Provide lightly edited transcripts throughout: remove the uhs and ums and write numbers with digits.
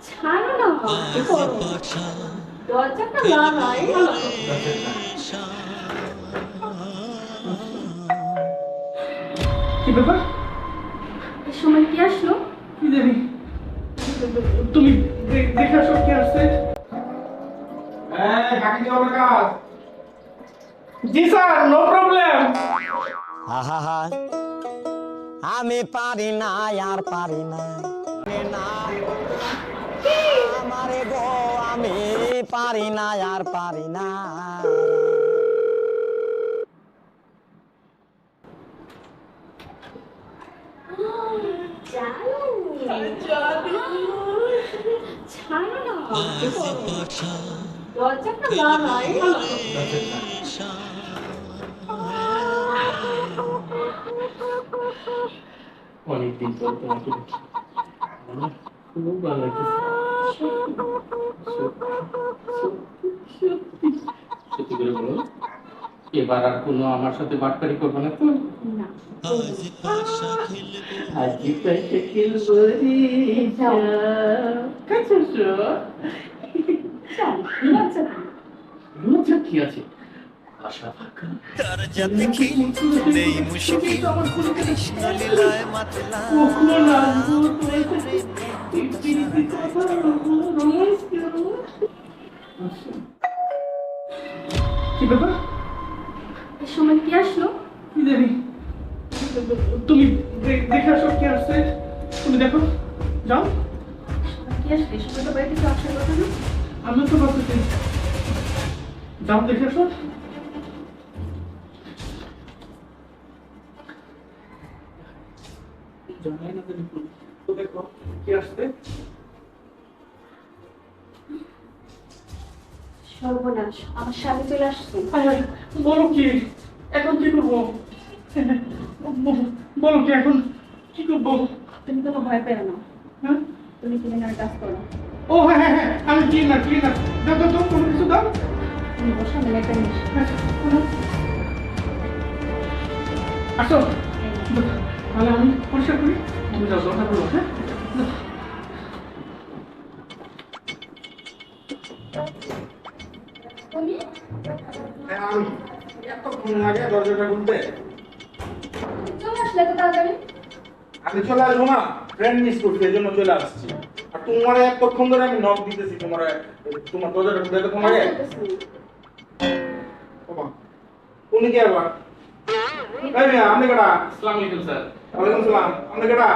ছাড়ো না, কি করো? দরজাটা লাগাই। কি ব্যাপার? এই সময় কি আসলো? কি জানি, তুমি দেখে আসো কি আসছে। বাকি কি হবে কাজ? জি স্যার, নো প্রবলেম। আহা, আমি পারি না, আর পারি না, আমারে গো, আমি পারি না, আর পারি না। ছাড়ো না, কি করো? দরজাটা লাগাই। অনেকদিন পর তোমাকে দেখি, আমার খুব ভালো লাগছে। সত্যি করে বলো, এবার আর কোনো আমার সাথে বাটপারি করবে না তো? না, আজকে পাশে খেলবো রে। কাছে এসো। লজ্জা কি আছে? আশা ফাঁকা দরজাতে খিল নেই মুশকিল কৃষ্ণ লীলায় মাতলা কখন আসবো তোমার সাথে পিপিলিতে কথা বলবো, রোমান্স করবো। কি ব্যাপার? এই সময় কি আসলো? কি জানি, তুমি দেখে আসো কি আসছে। তুমি দেখো, যাও। কি আসলো? এই সময় তো বাড়িতে কেউ আসার কথা না। আমি তো ভাবতেছি, যাও দেখে আসো। জানাই না জানি তো, দেখো কি আসছে। সর্বনাশ, আমার স্বামী চলে আসছে। বলো কি, এখন কি করবো? বলো কি, এখন কি করবো? তুমি কোনো ভয় পেও না, হ্যাঁ? তুমি ক্লিনার কাজ করো। ও হ্যাঁ হ্যাঁ হ্যাঁ, আমি ক্লিনার ক্লিনার। দাও দাও দাও, কোনো কিছু দাও। তুমি বসো, আমি একটা জিনিস। আসো, তাহলে আমি পরিষ্কার করি। তুমি যাও, দরকার করবো। হ্যাঁ, তুমি আমি এতক্ষণ লাগে দরজাটা খুলতে। চলে আসলে তো তাড়াতাড়ি। আমি চলে আসবো না, ট্রেন মিস করছি, এই জন্য চলে আসছি। আর তোমার এতক্ষণ ধরে আমি নক দিতেছি, তোমার দরজাটা খুলতে এতক্ষণ লাগে। বাবা, উনি কে আবার? এই মিয়া, আপনি কেডা? আসসালামু আলাইকুম স্যার। ওয়ালাইকুম সালাম, আপনি কেডা?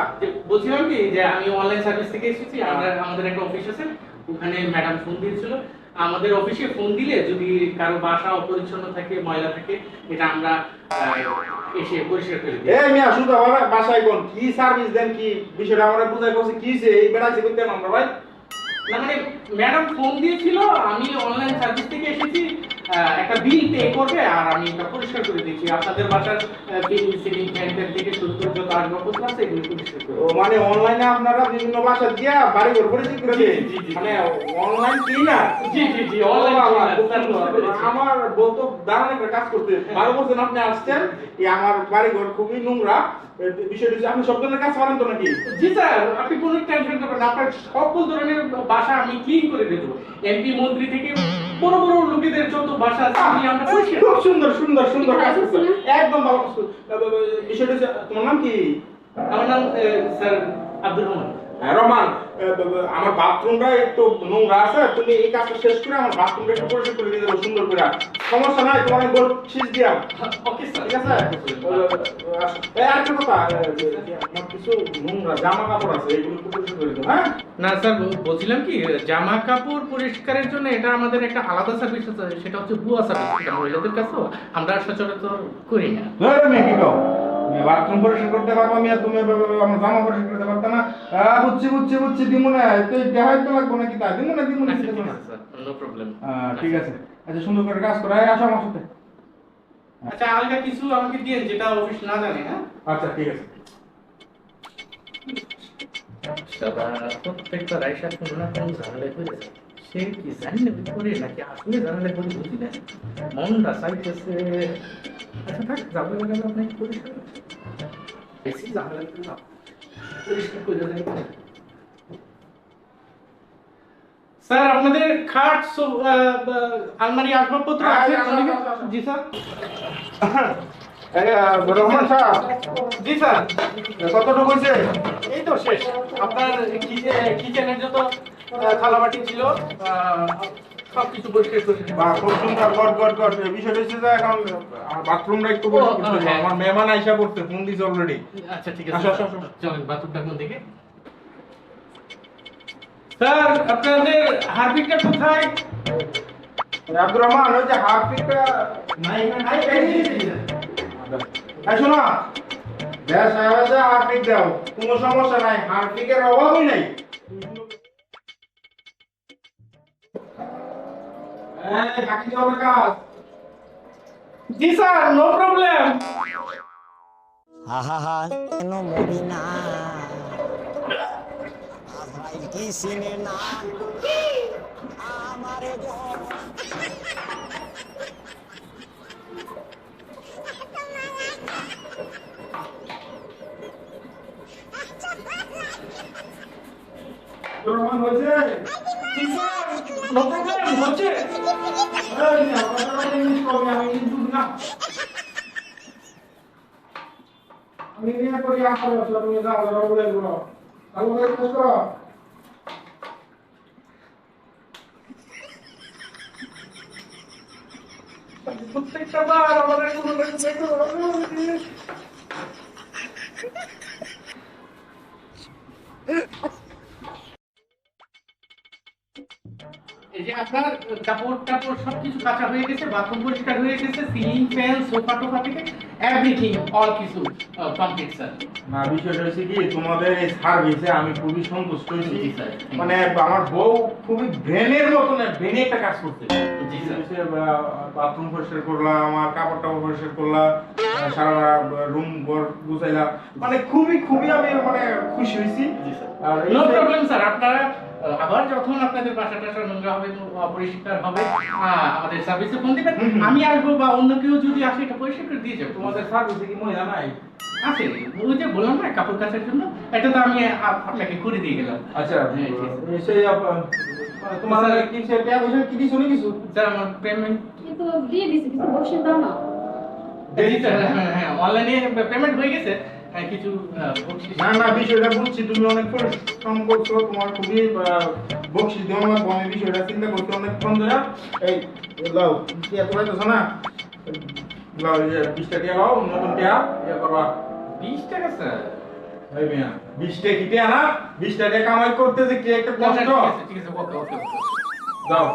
বলছিলাম কি যে আমি অনলাইন সার্ভিস থেকে এসেছি। আমাদের একটা অফিস আছে, ওখানে ম্যাডাম ফোন দিয়েছিল। আমাদের অফিসে ফোন দিলে যদি কারো বাসা অপরিচ্ছন্ন থাকে, ময়লা থাকে, এটা আমরা এসে পরিষ্কার করে দিই। এই মিয়া, শুধু আমার বাসায় কোন কি সার্ভিস দেন, কি বিষয়টা আমরা বুঝাই করছি, কি যে এই বেড়াইছে করতে আমরা ভাই। না মানে ম্যাডাম ফোন দিয়েছিল, আমি অনলাইন সার্ভিস থেকে এসেছি, একটা বিল পে করবে আর আমি এটা পরিষ্কার করে দিচ্ছি। আপনাদের বাসার বিল সিলিং ফ্যান থেকে শুরু করে যত আসবাবপত্র আছে এগুলো পরিষ্কার করে ও মানে অনলাইনে আপনারা বিভিন্ন বাসা দিয়া বাড়ি ঘর পরিষ্কার করে দেন? জি, জি, জি। মানে অনলাইন ক্লিনার? জি জি জি, ও অনলাইন বাবা, ক্লিনার। খুব সুন্দর। আমার বউ তো দারুণ একটা কাজ করতে। 12 বছর আপনি আসছেন, এই আমার বাড়ি ঘর খুবই নোংরা। বিষয়টা হচ্ছে, আপনি সব ধরনের কাজ পারেন তো নাকি? জি স্যার, আপনি কোনো টেনশন করবেন না, আপনার সকল ধরনের বাসা আমি ক্লিন করে দেব। এমপি মন্ত্রী থেকে বড় বড় লোকেদের যত বাসা আছে আমরা পরিষ্কার। খুব সুন্দর সুন্দর সুন্দর কাজ করছেন, একদম ভালো কাজ করছেন। বিষয়টা হচ্ছে, তোমার নাম কি? আমার নাম স্যার আব্দুর রহমান। হ্যাঁ, রহমান। আমার বাথরুমটা একটু নোংরা আছে, তুমি এই কাজটা শেষ করে আমার বাথরুমটা একটু পরিষ্কার করে দিয়ে দেবো সুন্দর করে। সমস্যা নাই, তোমার আমি বলছিস দিয়াম। ওকে স্যার, ঠিক আছে। আরেকটা কথা, আমার কিছু নোংরা জামা কাপড় আছে, এগুলো একটু পরিষ্কার করে দেবো। হ্যাঁ, না স্যার, বলছিলাম কি, জামা কাপড় পরিষ্কারের জন্য এটা আমাদের একটা আলাদা সার্ভিস আছে, সেটা হচ্ছে বুয়া সার্ভিস। এটা মহিলাদের কাছেও আমরা সচরাচর করি না। মেয়ে কি কও? তুমি বাথরুম পরিষ্কার করতে পারবো, আমি আর তুমি আমার জামা পরিষ্কার করতে পারতো না? বুঝছি বুঝছি বুঝছি, দিমু না, তুই দেখাই তো লাগবো নাকি? তা দিমু না, দিমু না, আচ্ছা, দিতে ঠিক না। আছে স্যার, নো প্রবলেম। ঠিক আছে, আচ্ছা সুন্দর করে কাজ করো, আসো আমার সাথে। আচ্ছা, আলগা কিছু আমাকে দিয়ে যেটা অফিস না জানে। হ্যাঁ, আচ্ছা ঠিক আছে। প্রত্যেকবার আইসা কোনো না কোনো ঝামেলা করে যায়। সে কি জানি না করে নাকি আসলে ঝামেলা করে, বুঝি না, মনটা চাইতেছে। আচ্ছা থাক, যাবো গেলে আপনাকে পরিষ্কার বেশি ঝামেলা করে না। পরিষ্কার করে দেন। স্যার আপনাদের খাট আলমারি আসবাবপত্র আছে? জি স্যার। রহমান সাহেব, জি স্যার। কতটুকু হয়েছে? এই তো শেষ। আপনার কিচেনের যত থালাবাটি ছিল সবকিছু পরিষ্কার করে দিন। বা খুব সুন্দর, গট। বিষয়টা হচ্ছে যে এখন বাথরুমটা একটু পরিষ্কার করতে হবে। হ্যাঁ। আমার মেহমান আইসা করতে ফোন দিছে অলরেডি। আচ্ছা ঠিক আছে। আসো। চলেন বাথরুমটা কোন দিকে? স্যার আপনাদের হারপিকটা কোথায়? আব্দুর রহমান, ওই যে হারপিকটা নাই। শোনো, দেশ সাহেব হারপিক দাও, কোনো সমস্যা নাই, হারপিকের অভাবই নাই। বাকি হবে কাজ। জি স্যার, নো প্রবলেম। আহা কেন মরি না আজরাইল কি চিনে না আমারে গো আব্দুর রহমান হয়েছে? জি স্যার, নো প্রবলেম হচ্ছে। এই না, আপনারা ইংলিশ করবেন, আমি ইংলিশ বুঝি না। আমি নিয়ে করি আসলে তুমি যাও বলে গুলো ভালো করে কাজ করো। প্রত্যেকটা বার আমাদের কোনো না কোনো এই যে আপনার কাপড় সবকিছু কাঁচা হয়ে গেছে, বাথরুম পরিষ্কার হয়ে গেছে, সিলিং ফ্যান সোফা টোফা থেকে এভরিথিং অল কিছু কমপ্লিট স্যার। না, বিষয়টা হচ্ছে কি, তোমাদের এই সার্ভিসে আমি খুবই সন্তুষ্ট হয়েছি। জি, স্যার। মানে আমার বউ খুবই ব্রেনের মতন ব্রেনে একটা কাজ করতে। জি, স্যার। বাথরুম পরিষ্কার করলা, আমার কাপড় টাপড় পরিষ্কার করলা, সারা রুম ঘর গুছাইলা, মানে খুবই আমি মানে খুশি হয়েছি। জি স্যার। আর এই নো যে- প্রবলেম স্যার। আপনারা আবার যখন আপনাদের বাসাটা নোংরা হবে, অপরিষ্কার হবে, আমাদের সার্ভিসে ফোন দিবেন। আমি আসবো বা অন্য কেউ যদি আসে এটা পরিষ্কার করে দিয়ে যাবো। তোমাদের সার্ভিসে কি মহিলা নাই? আছে, ওই যে বললাম না কাপড় কাচার জন্য, এটা তো আমি আপনাকে করে দিয়ে গেলাম। আচ্ছা, হ্যাঁ, ঠিক আছে। সেই তোমার কি সে টাকা পয়সা কি দিছো না কিছু? স্যার আমার পেমেন্ট কিন্তু দিয়ে দিছি, কিছু বসে দাও না। জি স্যার। হ্যাঁ অনলাইনে পেমেন্ট হয়ে গেছে। কিছু বকশিশ। না, বিষয়টা বুঝছি, তুমি অনেক পরিশ্রম করছো, তোমার খুবই বকশিস দেওয়া লাগবে। আমি বিষয়টা চিন্তা করতে অনেকক্ষণ ধরে। এই লাও, কি এত পাইতেছো না? লাও, এই যে 20 টাকা লাও, নতুন টাকা ইয়ে করবা। 20 টাকা স্যার? এই মিয়া, 20 টাকা কি টাকা না? 20 টাকা কামাই করতে যে কি একটা কষ্ট। ঠিক আছে ওকে। যাও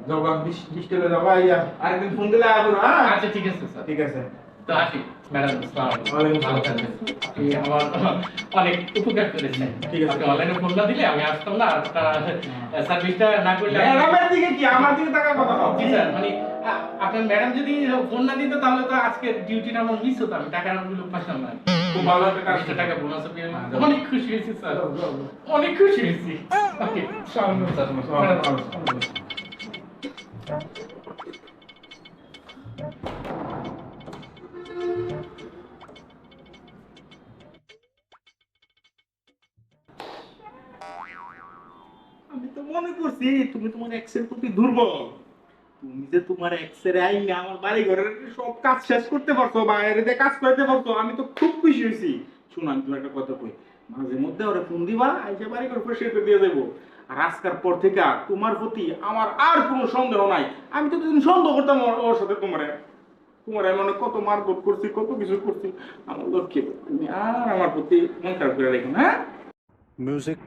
যাও, 20 টাকা যাবা, ইয়া আরেকদিন ফোন দিলে আসবো। হ্যাঁ আচ্ছা ঠিক আছে স্যার। ঠিক আছে। তো আসি ম্যাডাম, আসসালামু ওয়ালাইকুম আলাইকুম। ভালো আসসালাম। থাকবেন। আপনি আমার অনেক উপকার করেছেন। ঠিক আছে। আপনি অনলাইনে ফোন না দিলে আমি আসতাম না, আর সার্ভিসটা না করলে ম্যাডামের দিকে কি, আমার দিকে টাকা কথা কও। জি স্যার, মানে আপনার ম্যাডাম যদি ফোন না দিত তাহলে তো আজকে ডিউটিটা আমার মিস হতো, আমি টাকাগুলো পাইতাম না। খুব ভালো একটা কাজ। 20 টাকা বোনাস পেয়ে হ্যাঁ, অনেক খুশি হয়েছি স্যার, অনেক খুশি হয়েছি। ওকে আমি তো মনে করছি তুমি তোমার এক্সের প্রতি দুর্বল। তুমি যে তোমার এক্সের আইনা আমার বাড়ি ঘরের সব কাজ শেষ করতে পারছো, বাইরে কাজ করতে পারছো, আমি তো খুব খুশি হয়েছি। শোনো, আমি তোমার একটা কথা কই, মাঝে মধ্যে ওরা ফোন দিবা, আইসা বাড়ি ঘর পরিষ্কার করে দিয়ে দেবো। আর আজকার পর থেকে তোমার প্রতি আমার আর কোনো সন্দেহ নাই। আমি তো দুদিন সন্দেহ করতাম ওর সাথে। তোমার আমি অনেক কত মারধর করছি, কত কিছু করছি। আমার লক্ষ্যে তুমি আর আমার প্রতি মন খারাপ করে রেখো না, হ্যাঁ? Music.